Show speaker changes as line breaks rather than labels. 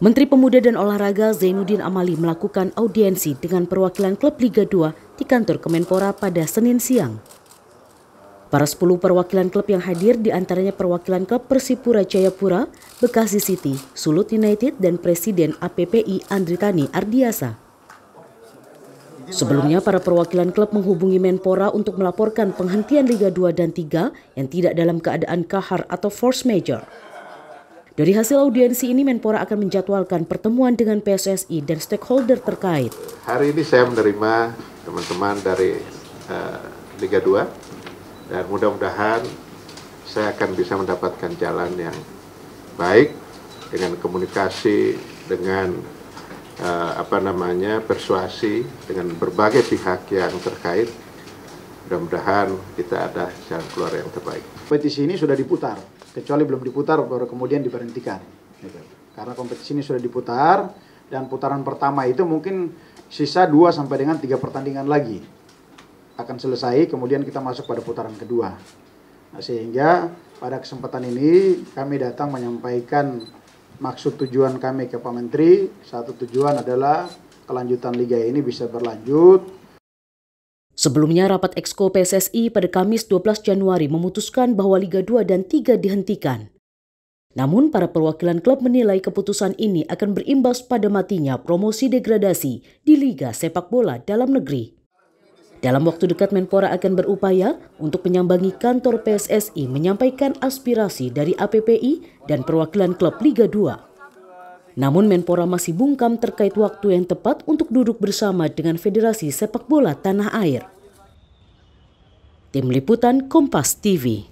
Menteri Pemuda dan Olahraga Zainuddin Amali melakukan audiensi dengan perwakilan klub Liga 2 di kantor Kemenpora pada Senin siang. Para 10 perwakilan klub yang hadir diantaranya perwakilan klub Persipura Jayapura, Bekasi City, Sulut United, dan Presiden APPI Andritani Ardiasa. Sebelumnya, para perwakilan klub menghubungi Menpora untuk melaporkan penghentian Liga 2 dan 3 yang tidak dalam keadaan kahar atau force majeure. Dari hasil audiensi ini, Menpora akan menjadwalkan pertemuan dengan PSSI dan stakeholder terkait.
Hari ini saya menerima teman-teman dari Liga 2 dan mudah-mudahan saya akan bisa mendapatkan jalan yang baik dengan komunikasi, dengan persuasi dengan berbagai pihak yang terkait. Mudah-mudahan kita ada jalan keluar yang terbaik.
Kompetisi ini sudah diputar, kecuali belum diputar baru kemudian diberhentikan. Karena kompetisi ini sudah diputar dan putaran pertama itu mungkin sisa 2 sampai dengan 3 pertandingan lagi akan selesai, kemudian kita masuk pada putaran kedua. Nah, sehingga pada kesempatan ini kami datang menyampaikan maksud tujuan kami ke Pak Menteri. Satu tujuan adalah kelanjutan liga ini bisa berlanjut.
Sebelumnya, rapat Exco PSSI pada Kamis 12 Januari memutuskan bahwa Liga 2 dan 3 dihentikan. Namun, para perwakilan klub menilai keputusan ini akan berimbas pada matinya promosi degradasi di Liga Sepak Bola Dalam Negeri. Dalam waktu dekat, Menpora akan berupaya untuk menyambangi kantor PSSI menyampaikan aspirasi dari APPI dan perwakilan klub Liga 2. Namun Menpora masih bungkam terkait waktu yang tepat untuk duduk bersama dengan Federasi Sepak Bola Tanah Air. Tim Liputan Kompas TV.